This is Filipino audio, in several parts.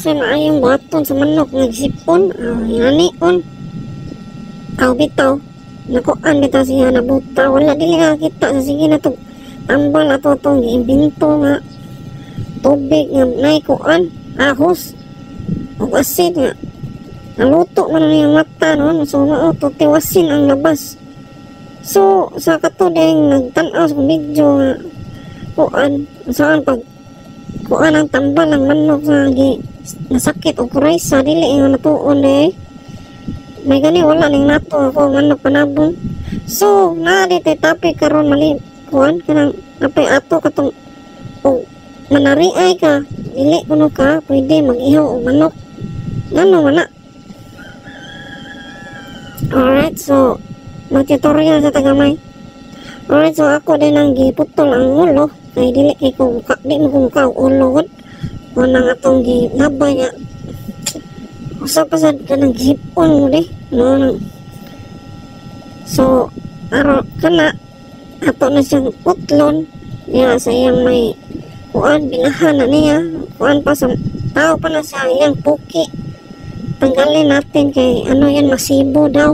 siya maayong buhaton sa manok nagsipon. Yani on. Bitaw. Nakuan bitaw siya nabuta. Wala dili kita sa sige na to. Tambal ato itong giimbinto nga. Tubig nga naikuan. Ahos. O asin nga. Naluto man niyang mata no. So mauto tiwasin ang labas. So sa katudeng nagtanaw sa video nga. Kuan. Saan pag kuan ang tambal ng manok sa nasakit o kuraysa dili nga natuon eh. May gani wala ning nato ako manok panabong. So na dito topic karon mali kuan kanang apay ato katong o manariay ka dili kuno ka pwede mag-ihaw og manok. Ngano wala. Alright, so mag-tutorial sa tagamay. Alright, so ako din ang giputol ang ulo. Ay dili kay ko di mo kung ka ulo gud wanang atong ginabay nga usa pa sad ka nang gihipon mo di no. So aro kana ato na siyang putlon ya sa iyang may kuan binahan na niya kuan pa sa tao pa na sa iyang puki. Tanggalin natin kay ano yan masibo daw,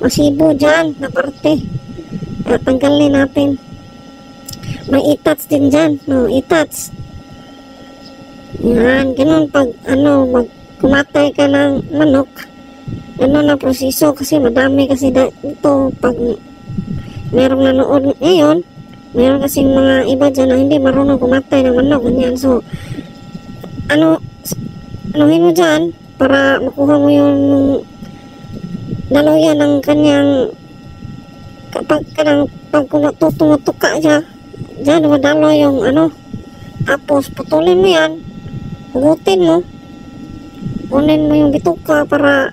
masibo dyan na parte. Tanggalin natin. May itats din dyan, no, itats. Yan, ganun pag, kumatay ka ng manok, ganun na proseso kasi madami kasi ito, pag merong nanood ngayon, meron kasing mga iba dyan na hindi marunong kumatay ng manok, ganyan. So, anuhin mo dyan, para makuha mo yung daluyan ng kanyang, kapag tumutuka siya, dyan madalo yung tapos putulin mo yan, hugutin mo, kunin mo yung bituka para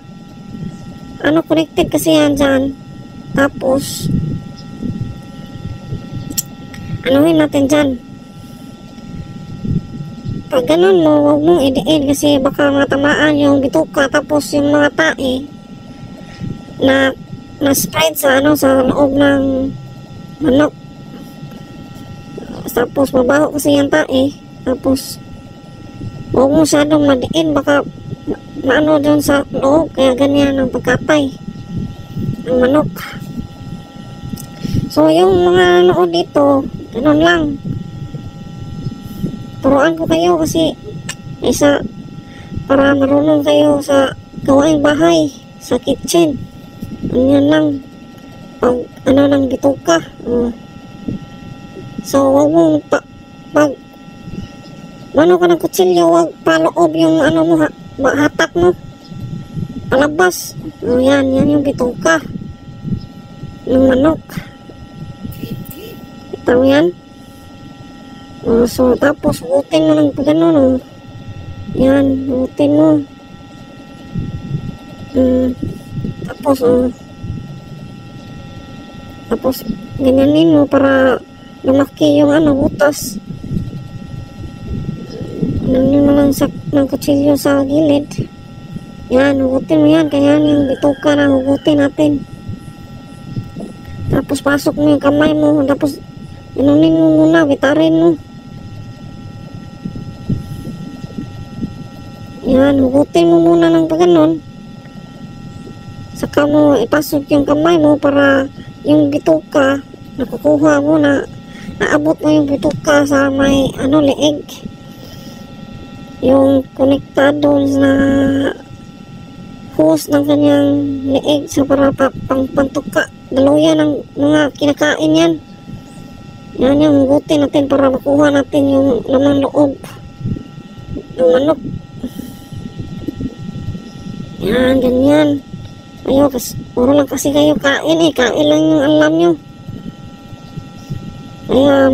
connected kasi yan dyan. Tapos anuhin natin dyan. Pag ganun mo, huwag mong idiin kasi baka matamaan yung bituka. Tapos yung mga tae na spread sa sa loob ng manok. Tapos mabaho kasi yung tae. Tapos huwag mo masyadong madiin, baka maano dyan sa loob, kaya ganyan ang pagkatay ng manok. So yung mga nood dito, ganun lang, turuan ko kayo kasi isa para marunong kayo sa gawaing bahay, sa kitchen. Ganyan lang pag ng bituka. So wag mong pag mano ka ng kutsilyo, wag paloob yung mo hatak mo palabas. Yan yung bituka ng manok. Ito yan. So tapos hugutin mo ng pagano. Yan, hugutin mo. Tapos ganyanin mo para lumaki yung butas. Ganyanin mo lang ng kutsilyo sa gilid. Yan, hugutin mo yan. Kaya yung bituka na hugutin natin. Tapos pasok mo yung kamay mo. Tapos ganunin mo muna, bitarin mo. Yan, hugutin mo muna ng pagganon. Saka mo ipasok yung kamay mo para yung bituka nakukuha mo na naabot mo yung bituka sa may leeg, yung konektado na hose ng kanyang leeg sa para pantuka daluyan ng mga kinakain yan. Yan yung hugutin natin para makuha natin yung laman loob ng manok. Yan, ganyan. Ayo, puro lang kasi kayo kain kain lang yung alam nyo. Kaya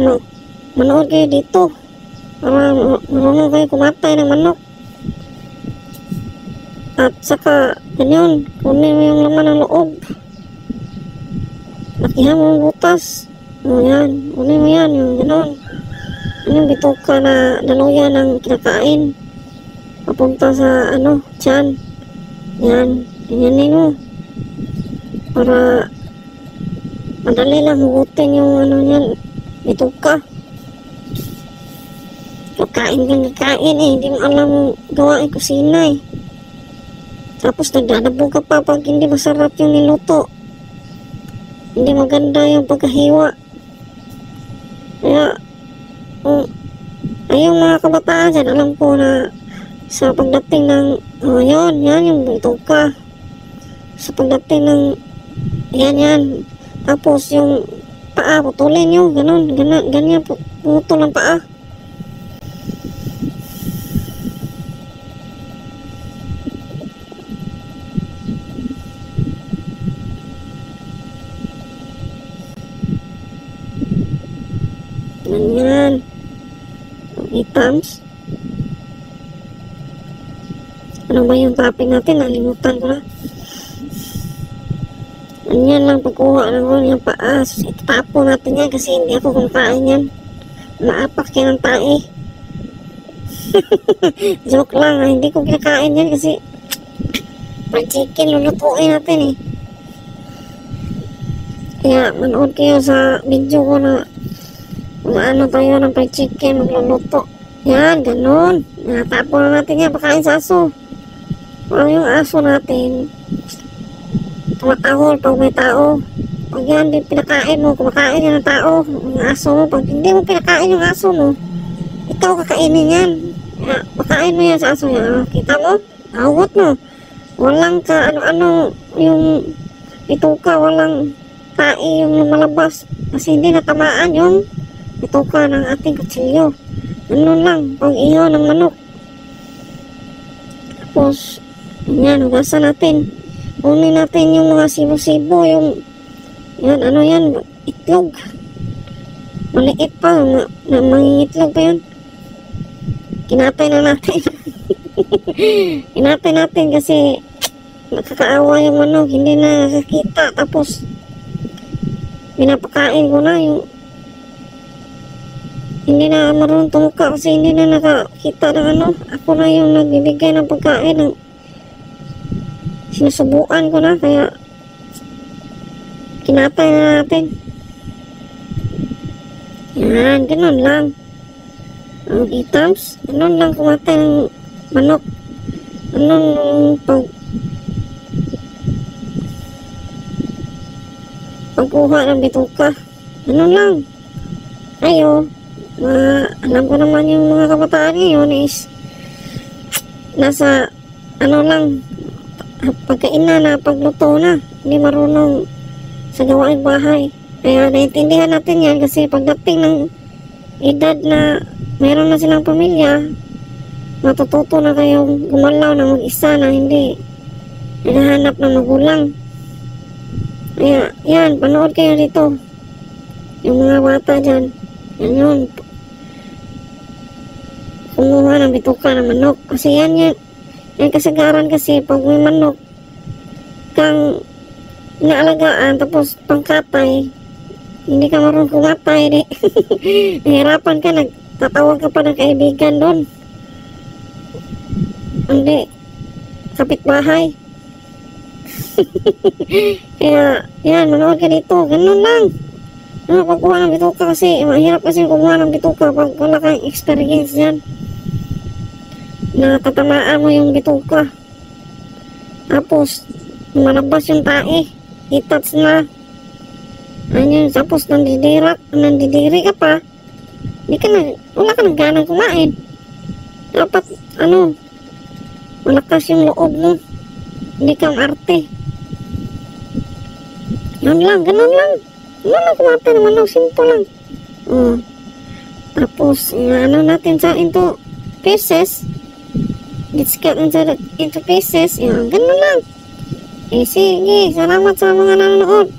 manood kayo dito para marunong kayo kumatay ng manok. At saka ganyan, kunin mo yung laman ng loob, lakihan mo yung butas. Yan, kunin mo yan, yung gano'n. Yung bituka na daluyan ng kinakain papunta sa tiyan. Yan, ganyanin mo para madali lang hugutin yung yan, bituka. Okay. kain kang kain eh, hindi mo alam gawain kusina eh. Tapos nagdadabo ka pa pag hindi masarap yung niluto. Hindi maganda yung pagkahiwa. Kaya, ayong mga kabataan dyan, alam ko na sa pagdating ng, yan yung bituka. Sa pagdating ng, yan. Tapos yung paa, putulin yung, ganyan, putol ang paa. Ganyan. Itams. Ano ba yung topic natin? Nalimutan ko na. Ganyan lang pagkuha ng yung paa. Itapo natin yan kasi hindi ako kumakain yan. Maapak yan ang tae. Joke lang. Hindi ko kinakain yan kasi pag chicken lulutuin natin eh. Kaya manood kayo sa video ko na ano tayo ng fried chicken magluluto. Yan, ganun. Natapo na natin yan, pakain sa aso. Yung aso natin tumatahol pag may tao. Pag yan din pinakain mo, kumakain yan ng tao, yung aso mo. Pag hindi mo pinakain yung aso mo, ikaw kakainin yan. Pakain mo yan sa aso yan. Kita mo? Awot mo. Walang ka ano-ano yung ituka, walang tae yung lumalabas. Kasi hindi natamaan yung ituka ng ating kutsilyo. Ano lang, pag iyo ng manok. Tapos, yan, hugasan natin. Kunin natin yung mga sibo-sibo, yung, yan, ano yan, itlog. Maliit pa, mangingitlog pa yun. Kinatay na natin. Kinatay natin kasi nakakaawa yung manok, hindi na nakakita. Tapos, pinapakain ko na yung hindi na marunong tumuka kasi hindi na nakakita ng ano. Ako na yung nagbibigay ng pagkain ng sinusubuan ko na, kaya kinatay na natin. Yan, ganun lang ang itams, ganun lang kumatay ng manok. Ganun pagkuha ng bituka, ganun lang. Ayo, alam ko naman yung mga kabataan ngayon is nasa ano lang, pagkainan na, pagluto na, hindi marunong sa gawain bahay. Kaya naiintindihan natin yan kasi pagdating ng edad na mayroon na silang pamilya, matututo na kayong gumalaw na mag-isa na hindi hinahanap ng magulang. Kaya yan, panood kayo dito yung mga bata dyan, yan yun, kumuha ng bituka ng manok. Kasi yan kasagaran kasi pag may manok kang inaalagaan tapos pangkatay, hindi ka marunong kumatay di. Nahirapan ka, nagtatawag ka pa ng kaibigan doon, hindi kapitbahay. Kaya yan, manood ka dito, ganun lang. Pagkuha ng bituka kasi mahirap kasi kumuha ng bituka pag wala kang experience yan. Natatamaan mo yung bituka, tapos malabas yung tae, itats na ano, tapos nandidiri ka pa, wala ka nang ganang kumain. Dapat ano, malakas yung loob mo, hindi kang arte. Ganun lang kumain naman lang, simple lang. Tapos ano natin sa into pieces, let's cut into pieces. Yan, ganun lang. Sige, salamat sa mga nanonood.